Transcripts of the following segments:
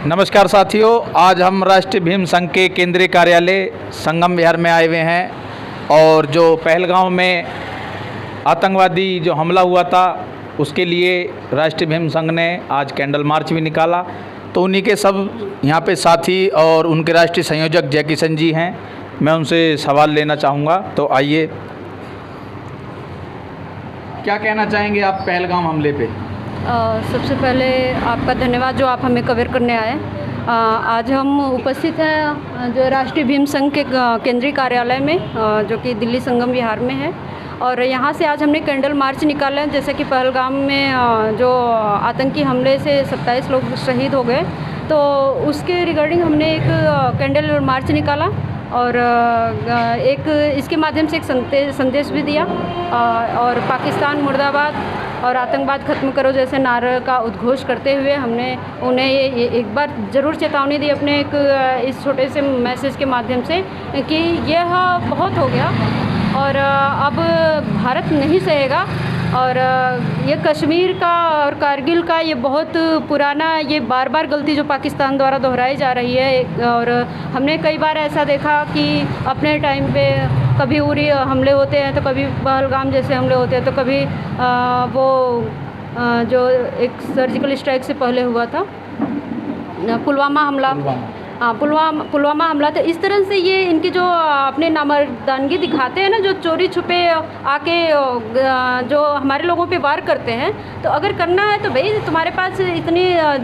नमस्कार साथियों, आज हम राष्ट्रीय भीम संघ के केंद्रीय कार्यालय संगम विहार में आए हुए हैं और जो पहलगांव में आतंकवादी जो हमला हुआ था उसके लिए राष्ट्रीय भीम संघ ने आज कैंडल मार्च भी निकाला। तो उन्हीं के सब यहाँ पे साथी और उनके राष्ट्रीय संयोजक जय किशन जी हैं, मैं उनसे सवाल लेना चाहूँगा। तो आइए, क्या कहना चाहेंगे आप पहलगाम हमले पे? सबसे पहले आपका धन्यवाद जो आप हमें कवर करने आए। आज हम उपस्थित हैं जो राष्ट्रीय भीम संघ के केंद्रीय कार्यालय में, जो कि दिल्ली संगम विहार में है, और यहाँ से आज हमने कैंडल मार्च निकाला है। जैसे कि पहलगाम में जो आतंकी हमले से 27 लोग शहीद हो गए, तो उसके रिगार्डिंग हमने एक कैंडल मार्च निकाला और एक इसके माध्यम से एक संदेश भी दिया और पाकिस्तान मुर्दाबाद और आतंकवाद ख़त्म करो जैसे नारे का उद्घोष करते हुए हमने उन्हें ये एक बार ज़रूर चेतावनी दी अपने इस छोटे से मैसेज के माध्यम से कि यह बहुत हो गया और अब भारत नहीं सहेगा। और ये कश्मीर का और कारगिल का ये बहुत पुराना, ये बार बार गलती जो पाकिस्तान द्वारा दोहराई जा रही है। और हमने कई बार ऐसा देखा कि अपने टाइम पे कभी उरी हमले होते हैं तो कभी पहलगाम जैसे हमले होते हैं, तो कभी जो एक सर्जिकल स्ट्राइक से पहले हुआ था पुलवामा हमला, पुलवामा हमला। तो इस तरह से ये इनकी जो अपने नामर्दानगी दिखाते हैं ना, जो चोरी छुपे आके जो हमारे लोगों पे वार करते हैं। तो अगर करना है तो भाई तुम्हारे पास इतनी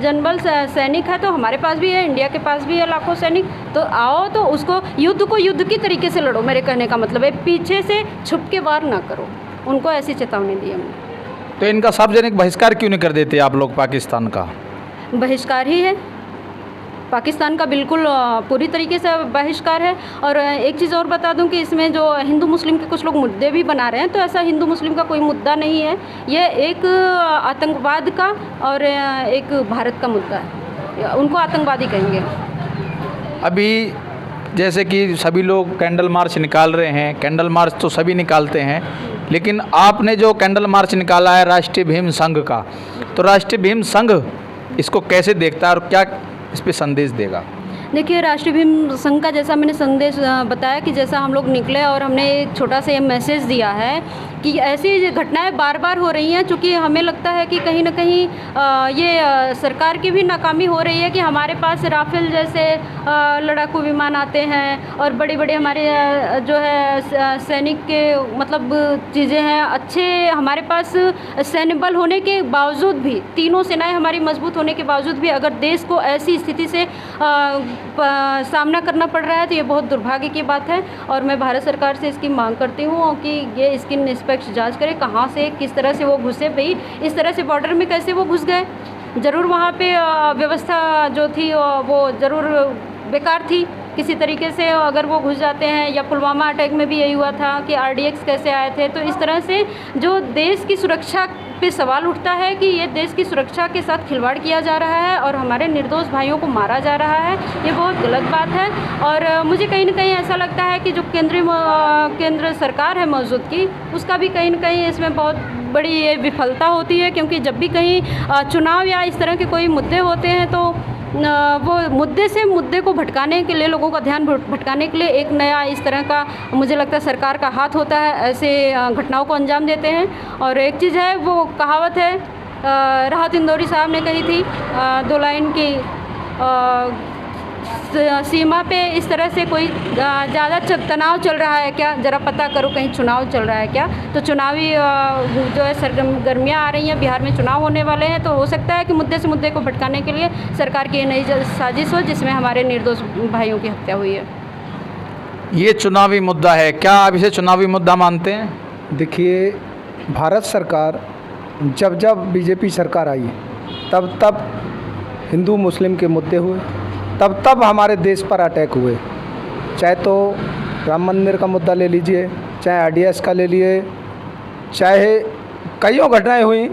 जनबल सैनिक है, तो हमारे पास भी है, इंडिया के पास भी है लाखों सैनिक। तो आओ तो उसको युद्ध की तरीके से लड़ो। मेरे कहने का मतलब है पीछे से छुप के वार ना करो। उनको ऐसी चेतावनी दी हमने। तो इनका सार्वजनिक बहिष्कार क्यों नहीं कर देते आप लोग? पाकिस्तान का बहिष्कार ही है, पाकिस्तान का बिल्कुल पूरी तरीके से बहिष्कार है। और एक चीज़ और बता दूं कि इसमें जो हिंदू मुस्लिम के कुछ लोग मुद्दे भी बना रहे हैं, तो ऐसा हिंदू मुस्लिम का कोई मुद्दा नहीं है। ये एक आतंकवाद का और एक भारत का मुद्दा है। उनको आतंकवादी कहेंगे। अभी जैसे कि सभी लोग कैंडल मार्च निकाल रहे हैं, कैंडल मार्च तो सभी निकालते हैं, लेकिन आपने जो कैंडल मार्च निकाला है राष्ट्रीय भीम संघ का, तो राष्ट्रीय भीम संघ इसको कैसे देखता है और क्या इस पे संदेश देगा? देखिए, राष्ट्रीय भीम संघ का जैसा मैंने संदेश बताया कि जैसा हम लोग निकले और हमने एक छोटा सा ये मैसेज दिया है कि ऐसी घटनाएं बार बार हो रही हैं, चूँकि हमें लगता है कि कहीं ना कहीं ये सरकार की भी नाकामी हो रही है कि हमारे पास राफेल जैसे लड़ाकू विमान आते हैं और बड़ी बड़ी हमारे जो है सैनिक के मतलब चीज़ें हैं अच्छे, हमारे पास सैन्य बल होने के बावजूद भी, तीनों सेनाएं हमारी मजबूत होने के बावजूद भी अगर देश को ऐसी स्थिति से सामना करना पड़ रहा है, तो ये बहुत दुर्भाग्य की बात है। और मैं भारत सरकार से इसकी मांग करती हूँ कि ये इसकी निष्पक्ष जांच करे, कहाँ से किस तरह से वो घुसे। भाई इस तरह से बॉर्डर में कैसे वो घुस गए? ज़रूर वहाँ पे व्यवस्था जो थी वो ज़रूर बेकार थी किसी तरीके से, अगर वो घुस जाते हैं। या पुलवामा अटैक में भी यही हुआ था कि RDX कैसे आए थे। तो इस तरह से जो देश की सुरक्षा पे सवाल उठता है कि ये देश की सुरक्षा के साथ खिलवाड़ किया जा रहा है और हमारे निर्दोष भाइयों को मारा जा रहा है, ये बहुत गलत बात है। और मुझे कहीं ना कहीं ऐसा लगता है कि जो केंद्र सरकार है मौजूद की, उसका भी कहीं ना कहीं इसमें बहुत बड़ी ये विफलता होती है। क्योंकि जब भी कहीं चुनाव या इस तरह के कोई मुद्दे होते हैं, तो वो मुद्दे को भटकाने के लिए, लोगों का ध्यान भटकाने के लिए एक नया इस तरह का मुझे लगता है सरकार का हाथ होता है, ऐसे घटनाओं को अंजाम देते हैं। और एक चीज़ है, वो कहावत है राहत इंदौरी साहब ने कही थी 2 लाइन की, सीमा पे इस तरह से कोई ज़्यादा तनाव चल रहा है क्या, ज़रा पता करो कहीं चुनाव चल रहा है क्या। तो चुनावी जो है सरगर्मियाँ आ रही हैं, बिहार में चुनाव होने वाले हैं, तो हो सकता है कि मुद्दे से मुद्दे को भटकाने के लिए सरकार की नई साजिश हो, जिसमें हमारे निर्दोष भाइयों की हत्या हुई है। ये चुनावी मुद्दा है, क्या आप इसे चुनावी मुद्दा मानते हैं? देखिए, भारत सरकार जब बीजेपी सरकार आई, तब हिंदू मुस्लिम के मुद्दे हुए, तब हमारे देश पर अटैक हुए। चाहे तो राम मंदिर का मुद्दा ले लीजिए, चाहे RDX का ले लिए, चाहे कईयों घटनाएं हुई,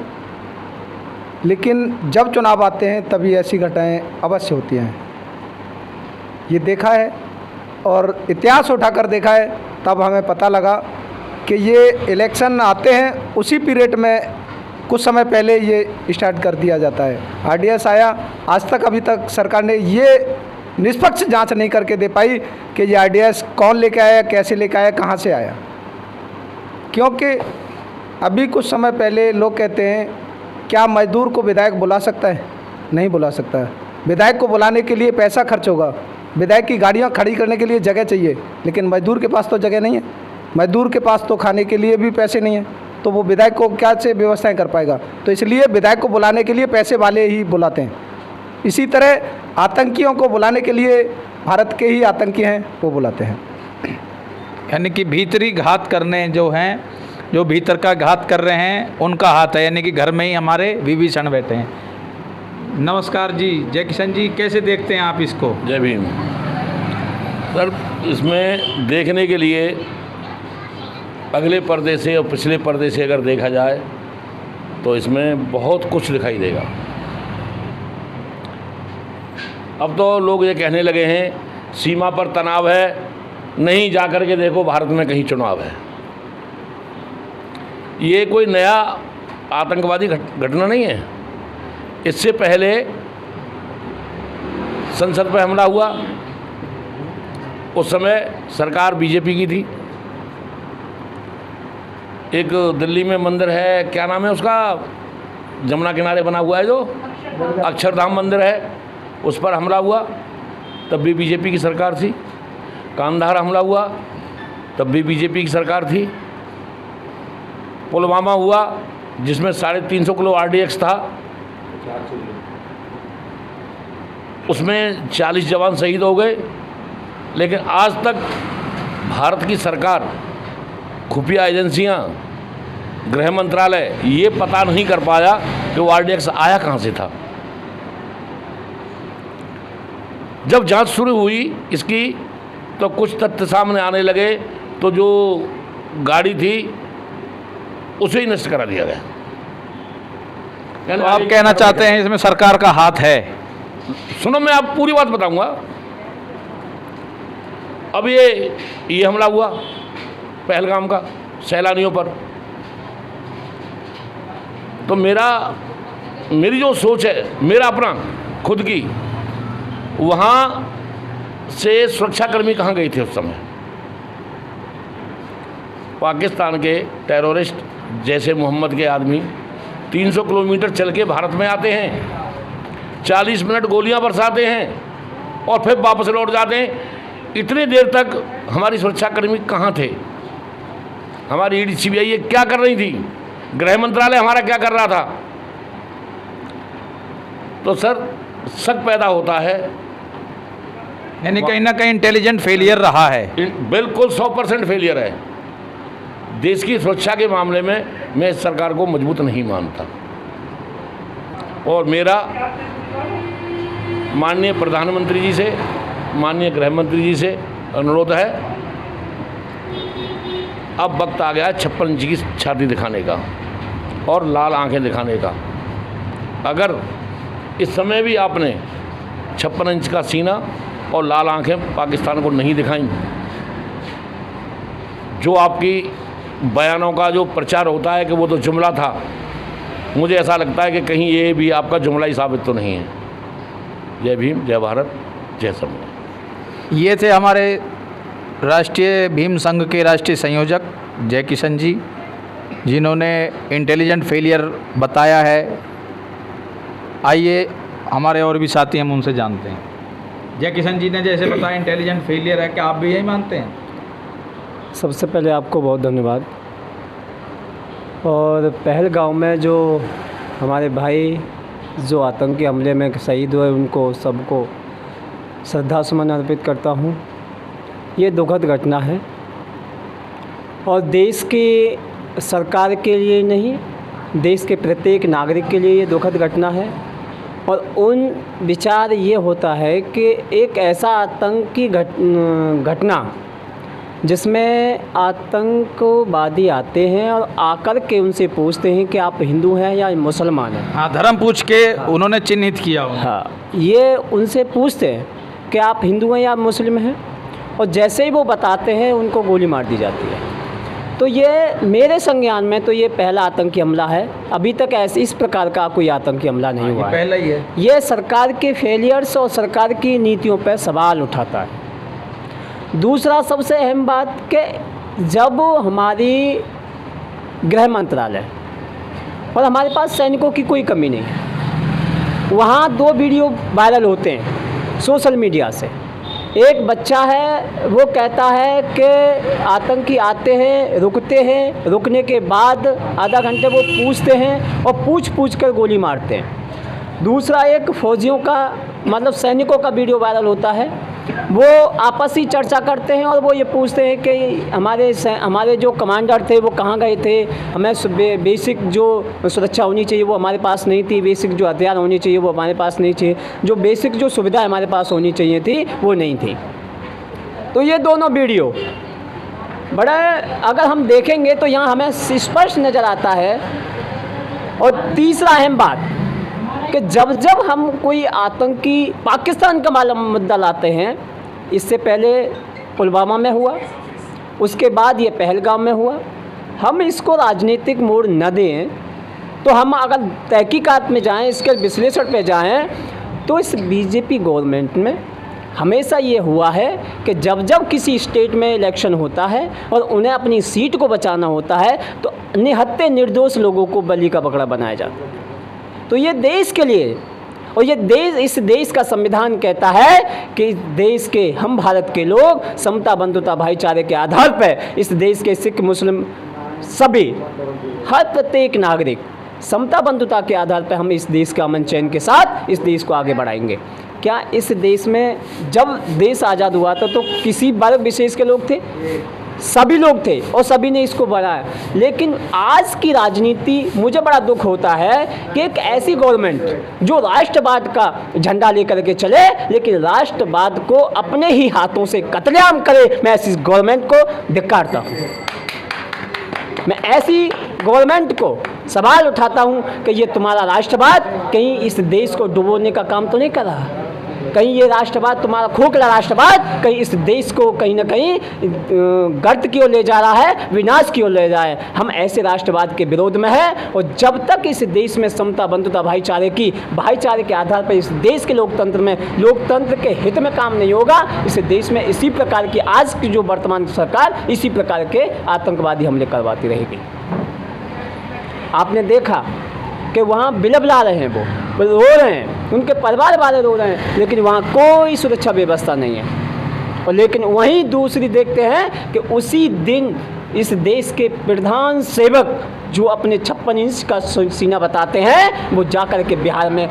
लेकिन जब चुनाव आते हैं तभी ऐसी घटनाएं अवश्य होती हैं। ये देखा है और इतिहास उठाकर देखा है, तब हमें पता लगा कि ये इलेक्शन आते हैं, उसी पीरियड में कुछ समय पहले ये स्टार्ट कर दिया जाता है। आरडीएक्स आया, आज तक अभी तक सरकार ने ये निष्पक्ष जांच नहीं करके दे पाई कि ये आरडीएक्स कौन लेके आया, कैसे लेके आया, कहाँ से आया। क्योंकि अभी कुछ समय पहले लोग कहते हैं क्या मजदूर को विधायक बुला सकता है? नहीं बुला सकता है। विधायक को बुलाने के लिए पैसा खर्च होगा, विधायक की गाड़ियाँ खड़ी करने के लिए जगह चाहिए, लेकिन मजदूर के पास तो जगह नहीं है, मजदूर के पास तो खाने के लिए भी पैसे नहीं हैं, तो वो विधायक को क्या से व्यवस्थाएं कर पाएगा। तो इसलिए विधायक को बुलाने के लिए पैसे वाले ही बुलाते हैं। इसी तरह आतंकियों को बुलाने के लिए भारत के ही आतंकी हैं वो बुलाते हैं। यानी कि भीतरी घात करने जो हैं, जो भीतर का घात कर रहे हैं उनका हाथ है, यानी कि घर में ही हमारे विभीषण बैठे हैं। नमस्कार जी, जय किशन जी, कैसे देखते हैं आप इसको? जय भीम। सर, इसमें देखने के लिए अगले पर्दे से और पिछले पर्दे से अगर देखा जाए तो इसमें बहुत कुछ दिखाई देगा। अब तो लोग ये कहने लगे हैं सीमा पर तनाव है, नहीं जा कर के देखो भारत में कहीं चुनाव है। ये कोई नया आतंकवादी घटना नहीं है। इससे पहले संसद पर हमला हुआ, उस समय सरकार बीजेपी की थी। एक दिल्ली में मंदिर है, क्या नाम है उसका, जमुना किनारे बना हुआ है जो अक्षरधाम मंदिर है, उस पर हमला हुआ, तब भी बीजेपी की सरकार थी। कांधार हमला हुआ, तब भी बीजेपी की सरकार थी। पुलवामा हुआ जिसमें 350 किलो आरडीएक्स था, उसमें 40 जवान शहीद हो गए। लेकिन आज तक भारत की सरकार, खुफिया एजेंसियां, गृह मंत्रालय ये पता नहीं कर पाया कि वो आरडीएक्स आया कहाँ से था। जब जांच शुरू हुई इसकी तो कुछ तथ्य सामने आने लगे, तो जो गाड़ी थी उसे ही नष्ट करा दिया गया। तो आप कहना चाहते हैं इसमें सरकार का हाथ है? सुनो, मैं आप पूरी बात बताऊंगा। अब ये हमला हुआ पहलगाम का सैलानियों पर, तो मेरी जो सोच है, मेरा अपना खुद की, वहाँ से सुरक्षाकर्मी कहाँ गए थे उस समय? पाकिस्तान के टेररिस्ट जैसे मोहम्मद के आदमी 300 किलोमीटर चल के भारत में आते हैं, 40 मिनट गोलियां बरसाते हैं और फिर वापस लौट जाते हैं। इतनी देर तक हमारी सुरक्षाकर्मी कहाँ थे? हमारी ईडी सीबीआई क्या कर रही थी? गृह मंत्रालय हमारा क्या कर रहा था? तो सर, शक पैदा होता है, यानी कहीं ना कहीं इंटेलिजेंट फेलियर रहा है। बिल्कुल 100% फेलियर है। देश की सुरक्षा के मामले में मैं इस सरकार को मजबूत नहीं मानता, और मेरा माननीय प्रधानमंत्री जी से, माननीय गृह मंत्री जी से अनुरोध है, अब वक्त आ गया है 56 इंच की छाती दिखाने का और लाल आंखें दिखाने का। अगर इस समय भी आपने 56 इंच का सीना और लाल आंखें पाकिस्तान को नहीं दिखाई, जो आपकी बयानों का जो प्रचार होता है कि वो तो जुमला था, मुझे ऐसा लगता है कि कहीं ये भी आपका जुमला ही साबित तो नहीं है। जय भीम, जय भारत, जय समूह। ये थे हमारे राष्ट्रीय भीम संघ के राष्ट्रीय संयोजक जय किशन जी, जिन्होंने इंटेलिजेंट फेलियर बताया है। आइए हमारे और भी साथी हम उनसे जानते हैं। जय किशन जी ने जैसे बताया इंटेलिजेंट फेलियर है, क्या आप भी यही मानते हैं? सबसे पहले आपको बहुत धन्यवाद। और पहलगाम में जो हमारे भाई जो आतंकी हमले में शहीद हुए, उनको सबको श्रद्धासुमन अर्पित करता हूँ। ये दुखद घटना है और देश की सरकार के लिए नहीं, देश के प्रत्येक नागरिक के लिए ये दुखद घटना है। और उन विचार ये होता है कि एक ऐसा आतंकी घटना जिसमें आतंकवादी आते हैं और आकर के उनसे पूछते हैं कि आप हिंदू हैं या मुसलमान हैं। हाँ, धर्म पूछ के उन्होंने चिन्हित किया। हाँ, ये उनसे पूछते हैं कि आप हिंदू हैं या मुस्लिम हैं, और जैसे ही वो बताते हैं उनको गोली मार दी जाती है। तो ये मेरे संज्ञान में तो ये पहला आतंकी हमला है। अभी तक ऐसे इस प्रकार का कोई आतंकी हमला नहीं हुआ है। पहला ही है। ये सरकार के फेलियर्स और सरकार की नीतियों पर सवाल उठाता है। दूसरा सबसे अहम बात कि जब हमारी गृह मंत्रालय और हमारे पास सैनिकों की कोई कमी नहीं है, वहाँ 2 वीडियो वायरल होते हैं सोशल मीडिया से। एक बच्चा है, वो कहता है कि आतंकी आते हैं, रुकते हैं, रुकने के बाद आधा घंटे वो पूछते हैं और पूछ कर गोली मारते हैं। दूसरा एक फौजियों का मतलब सैनिकों का वीडियो वायरल होता है, वो आपसी चर्चा करते हैं और वो ये पूछते हैं कि हमारे जो कमांडर थे वो कहाँ गए थे, हमें बेसिक जो सुरक्षा होनी चाहिए वो हमारे पास नहीं थी, बेसिक जो हथियार होनी चाहिए वो हमारे पास नहीं थे, जो बेसिक जो सुविधा हमारे पास होनी चाहिए थी वो नहीं थी। तो ये दोनों वीडियो बड़ा अगर हम देखेंगे तो यहाँ हमें स्पष्ट नज़र आता है। और तीसरा अहम बात कि जब हम कोई आतंकी पाकिस्तान का मुद्दा लाते हैं, इससे पहले पुलवामा में हुआ, उसके बाद ये पहलगाम में हुआ, हम इसको राजनीतिक मोड़ न दें तो हम अगर तहकीकात में जाएं, इसके विश्लेषण पे जाएं, तो इस बीजेपी गवर्नमेंट में हमेशा ये हुआ है कि जब किसी स्टेट में इलेक्शन होता है और उन्हें अपनी सीट को बचाना होता है तो निहत्थे निर्दोष लोगों को बलि का बकरा बनाया जाता है। तो ये देश के लिए और ये देश, इस देश का संविधान कहता है कि देश के हम भारत के लोग समता बंधुता भाईचारे के आधार पर इस देश के सिख मुस्लिम सभी हर प्रत्येक नागरिक समता बंधुता के आधार पर हम इस देश का अमन चैन के साथ इस देश को आगे बढ़ाएंगे। क्या इस देश में जब देश आज़ाद हुआ था तो किसी वर्ग विशेष के लोग थे? सभी लोग थे और सभी ने इसको बढ़ाया। लेकिन आज की राजनीति, मुझे बड़ा दुख होता है कि एक ऐसी गवर्नमेंट जो राष्ट्रवाद का झंडा लेकर के चले लेकिन राष्ट्रवाद को अपने ही हाथों से कत्लेआम करे, मैं ऐसी गवर्नमेंट को धिक्कारता हूँ। मैं ऐसी गवर्नमेंट को सवाल उठाता हूँ कि ये तुम्हारा राष्ट्रवाद कहीं इस देश को डुबोने का काम तो नहीं कर रहा? कहीं ये राष्ट्रवाद, तुम्हारा खोखला राष्ट्रवाद कहीं इस देश को कहीं ना कहीं गर्त की ओर ले जा रहा है, विनाश की ओर ले जा रहा है। हम ऐसे राष्ट्रवाद के विरोध में हैं और जब तक इस देश में समता बंधुता भाईचारे के आधार पर इस देश के लोकतंत्र में लोकतंत्र के हित में काम नहीं होगा, इस देश में इसी प्रकार की आज की जो वर्तमान सरकार इसी प्रकार के आतंकवादी हमले करवाती रहेगी। आपने देखा कि वहाँ बिलबला रहे हैं, वो रो रहे हैं, उनके परिवार वाले रो रहे हैं, लेकिन वहाँ कोई सुरक्षा व्यवस्था नहीं है। और लेकिन वहीं दूसरी देखते हैं कि उसी दिन इस देश के प्रधान सेवक जो अपने 56 इंच का सीना बताते हैं वो जाकर के बिहार में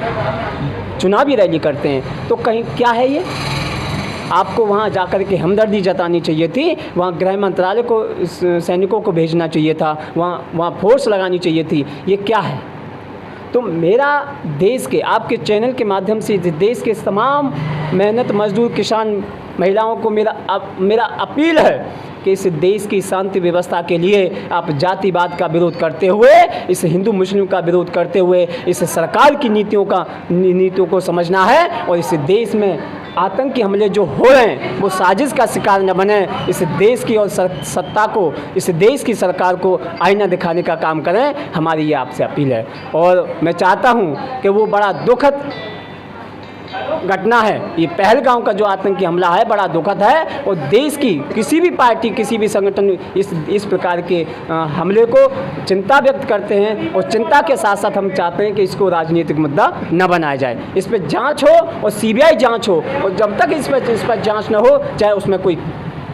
चुनावी रैली करते हैं। तो कहीं क्या है ये? आपको वहाँ जाकर के हमदर्दी जतानी चाहिए थी, वहाँ गृह मंत्रालय को सैनिकों को भेजना चाहिए था, वहाँ फोर्स लगानी चाहिए थी। ये क्या है? तो मेरा देश के आपके चैनल के माध्यम से देश के तमाम मेहनत मजदूर किसान महिलाओं को मेरा अपील है कि इस देश की शांति व्यवस्था के लिए आप जातिवाद का विरोध करते हुए, इस हिंदू मुस्लिम का विरोध करते हुए इस सरकार की नीतियों को समझना है और इस देश में आतंकी हमले जो हो रहे हैं वो साजिश का शिकार न बने। इस देश की और सत्ता को, इस देश की सरकार को आईना दिखाने का काम करें, हमारी ये आपसे अपील है। और मैं चाहता हूँ कि वो बड़ा दुखद घटना है, ये पहलगाम का जो आतंकी हमला है बड़ा दुखद है और देश की किसी भी पार्टी, किसी भी संगठन इस प्रकार के हमले को चिंता व्यक्त करते हैं और चिंता के साथ साथ हम चाहते हैं कि इसको राजनीतिक मुद्दा न बनाया जाए। इस पर जांच हो और सीबीआई जांच हो और जब तक इस पर जांच न हो, चाहे उसमें कोई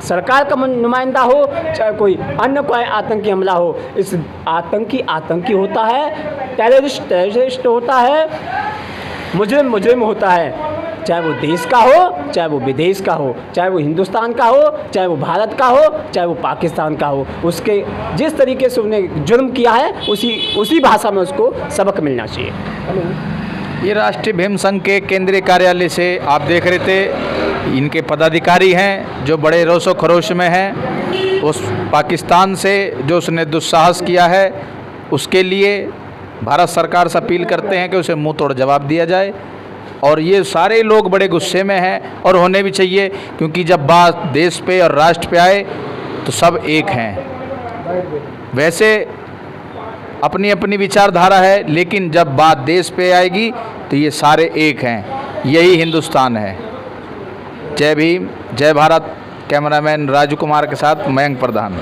सरकार का नुमाइंदा हो, चाहे कोई अन्य कोई आतंकी हमला हो, इस आतंकी होता है, टेररिस्ट होता है, मुजरिम होता है, चाहे वो देश का हो, चाहे वो विदेश का हो, चाहे वो हिंदुस्तान का हो, चाहे वो भारत का हो, चाहे वो पाकिस्तान का हो। उसके जिस तरीके से उसने जुर्म किया है उसी भाषा में उसको सबक मिलना चाहिए। ये राष्ट्रीय भीम संघ के केंद्रीय कार्यालय से आप देख रहे थे, इनके पदाधिकारी हैं जो बड़े रोषो खरोश में हैं उस पाकिस्तान से जो उसने दुस्साहस किया है, उसके लिए भारत सरकार से अपील करते हैं कि उसे मुंह तोड़ जवाब दिया जाए। और ये सारे लोग बड़े गुस्से में हैं और होने भी चाहिए, क्योंकि जब बात देश पे और राष्ट्र पे आए तो सब एक हैं। वैसे अपनी अपनी विचारधारा है, लेकिन जब बात देश पे आएगी तो ये सारे एक हैं। यही हिंदुस्तान है। जय भीम, जय भारत। कैमरामैन राजू कुमार के साथ मयंक प्रधान।